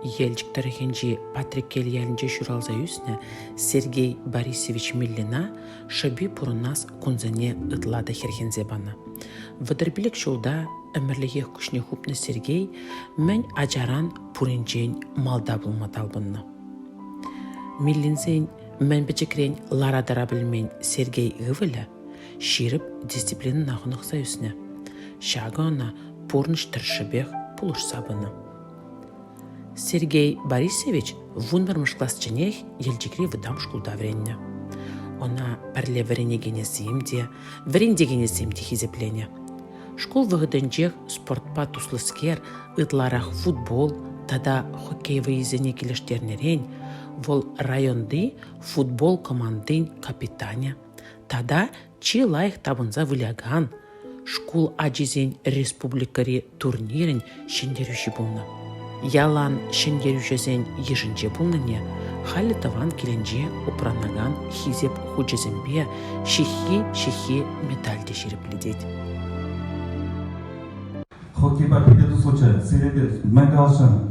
Елчик тарихинчи Патрик Кельялинче шуралзаюсне Сергей Борисович Миллина шаби пурунас кунзане ытлада херхензе бана. Вадырбилик шулда өмірлігех күшне хупны Сергей мен ажаран пуринчен малда булматал бұнны. Миллинзен мен бічікрен ларадара білмен Сергей ғывылы ширіп дисциплины нағынық заюсне. Шағы она пурныш тыршыбех пулыш сабыны. Сергей Борисович вунбармыш классченех елчикри выдам шкулда вренне. Она парле вренегенесимде, врендегенесимде хизеплене. Школ выгоденчех спортпа туслыскер, ытларах футбол, тада хоккей выезене келештернерен, вол районды футбол командын капитаня, тада чи лайх табынза выляган, школ аджизен республикари турнирен шендеруші болны. Ялан шендерушезен ешінче болныне, халі таван келенже упранаган хизеп худжезембе шихи медальде шерепледет. Хоккей папиде случай, себебі мен қалшын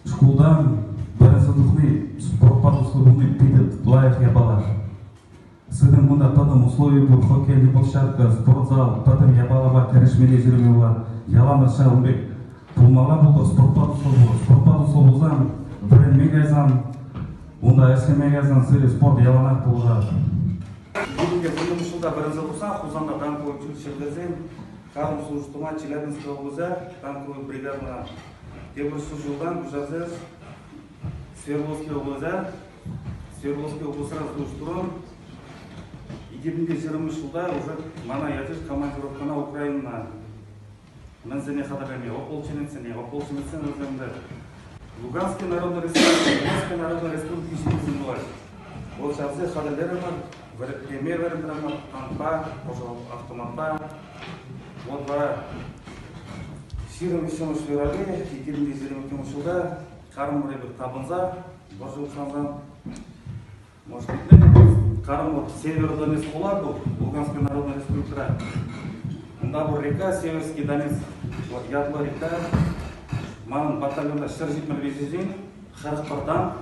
школдан бірізідіқли спортпад условный пидет лайық ябалар. Сыдың мұнда тадым условий бұл хоккейный площадка, спортзал, тадым ябалаба кәрішмеле жүрме олар. Ялан аша ұлбек пулмала болды спортпад условузан, бірін мегайзан, онда әске мегайзан сыры спорт яланақ болғар. Бүгінге бұның жылда бірінзі бұсан, Хузанда танковый училищеден Қарым службама Челябинская областя, танковая бригада Дебр службадан Гужазес, Свердловская областя, Свердловская областя службам. И дебінде 20 жылда уже мана ятыш командировкана Украина. Мензене хадагами ополченецене өзімді. Луганский народный республика, Луганский народный республика işimizin var. Ол шабзе хадалері бар, премьер верендірі бар, танкпа, автоматпа. Вот бара ширым işimiz verали, 2022 жылда қарым бір табынза, бір жыл санзан. Может быть, қарым северо Донецк бола бұл, Луганский народный республика. Онда бұл река, Северский Донецк, Ядлы река. Манын батальонда шыржитмел везезен, Харқпардан,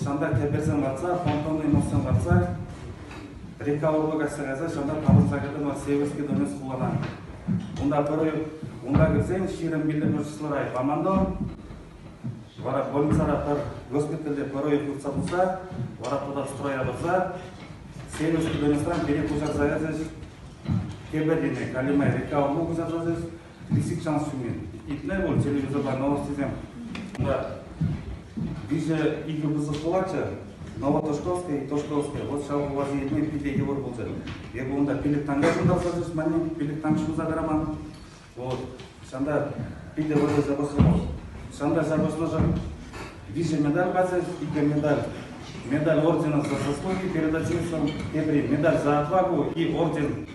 шанда кәперсен барса, понтонный носын барса, река Орлыға сағаза, шанда табынсағадан бар Северский Донецк құлана. Онда кірсен, ширым білдім өршісілер командон, вара больницара пар госпитальде порой курса бұлса, вара туда строя бұлса, Северский Донецктан берек ұшақ сағаза, кебедене, калимай река Орлыға сағаза, лисик шанс шумен. Итне бол телевизорда новостизем. Биже игі бұзық болача, Новотошковская и Тошковская. Вот шау у вас едне пиле евор болча. Ебо онда пилек танга жындалсазыш, манен пилек тангшу загараман. Вот. Шанда пиле вода забахрымал. Шанда забахрымал жа. Биже медаль базы, игі медаль. Медаль ордена за заслуги перед отечеством. Медаль за отвагу и орден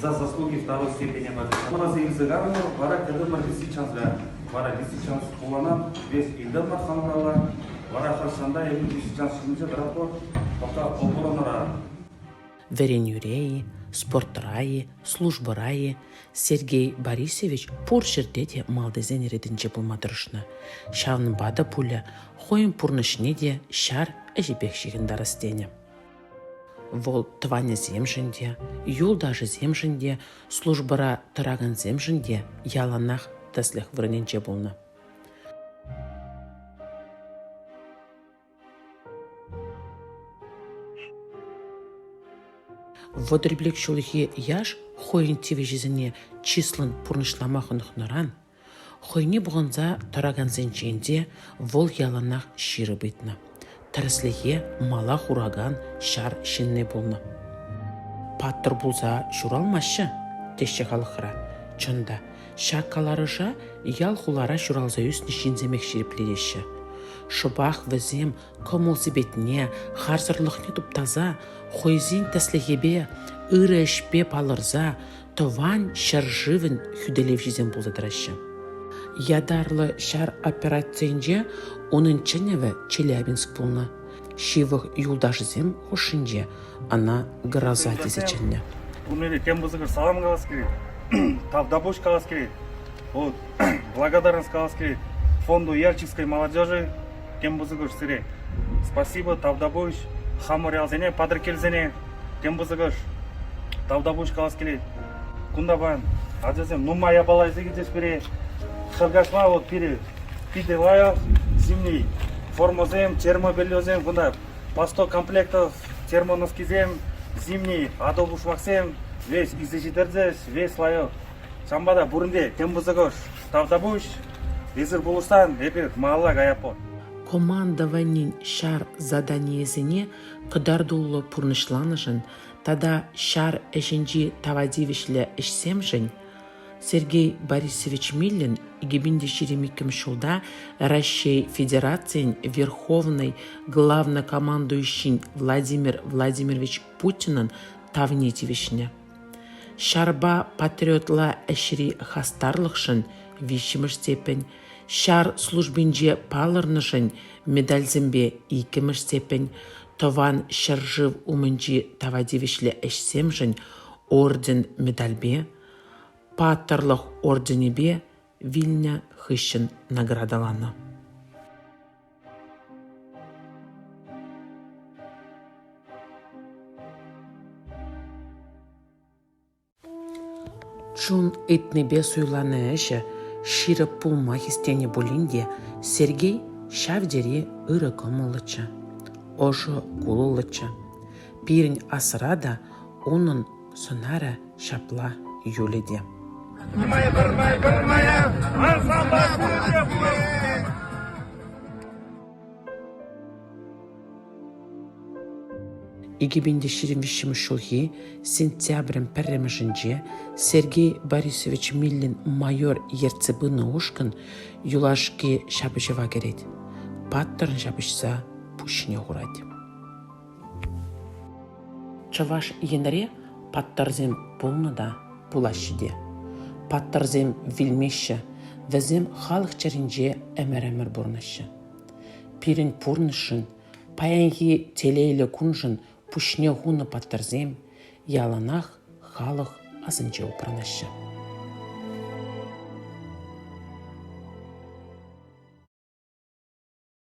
за заслуги второй степени базы. Разы языгарны, вара кәдімір лисичанзга. Вара лисичанз кулана, весь илден марханрала. Вара харшанда ебі лисичанз шымынча дырапо, пока полборонара. Веренюреи, спортрайы, службырайы Сергей Борисович пур жердеде малдезен редінче болмадырышны. Шавны бада пуля, хойын пурнышне де шар әжібек шегіндар істене. Вол тваня земжінде, юлдажы земжінде, службыра тұрағын земжінде яланақ тәсліх вірненче болны. Водырблек шолығы яш хойын тевежізіне числын пұрнышламақынық нұран, хойны бұғынза тұрағын зенченде вол яланақ ширы бітні. Тәрісліге мала хураган шар шынне болны. Паттыр болса шуралмашы, тешче қалықыра. Чында, шаккаларыша ял хулара шуралза үсні шынземек шерепледеші. Шыбақ візем, комылсы бетіне, харсырлықны тұптаза, хойзин тәслігебе, үрі ішпе палырза, тован шаржывын хүделев жезен болдыдырашы. Ядарлы шар операциянже onun чыневе Челябинск болны. Шивых юлдашызем хошынже, ана гроза дезеченне. Умели тем бузыгыр салам қалас керек, тавдабуш қалас керек, благодарность қалас керек. фонду Яльчикской молодежи тембузыгыш сире. Спасибо, Тавдабуш, Хамурялзене, Падрикельзене, тембузыгыш. Тавдабуш каласкели. Кундабан, аджазем, ну моя балайзыги здесь пере. Шаргашма вот пере. Пите лая, зимний. Формозем, термобельозем, кунда. По 100 комплектов термоноскизем, зимний, адобуш максем, весь изжидерзес, весь лайо. Шамбада бурунде, тембузыгыш. Тавдабуш, визир булуштан, эпир, мала гаяпо. Командованин шар заданиесіне кыдардулы пурнышланышын, тада шар эшенжи тавадивишле ишсемжін, Сергей Борисович Миллин 2022 жылда Россия Федерациян Верховный главнокомандующий Владимир Владимирович Путинын тавнетивишне. Шарба патриотла әшіри хастарлықшын вишіміш степень, шар службинже палырнышын медальзімбе икіміш степень, тован шаржыв умынжи тавадивишле әшсемжін орден медальбе, паттарлық орденебе Вильня хыщын наградаланы. Чун итнебе суйланы әші, ширы пулма хистене болинде Сергей шавдере ыры комылычы, ожы кулылычы. Пирін асырада оның сонара шапла юледе. Игибинде ширимвишим шулхи сентябрем перемешинже Сергей Борисович Миллин майор ерцебыны ушкын юлашки шабышева керет. Паттырын шабышса пушине хурать. Чаваш енре паттырзем пулнада пулашиде. Паттырзем вилмеші, візем халық чаринже әмір-әмір бұрнышы. Пирін пұрнышын, паянги телейлі күнжын пушне ғуны паттырзем, яланақ халық азынже упранышы.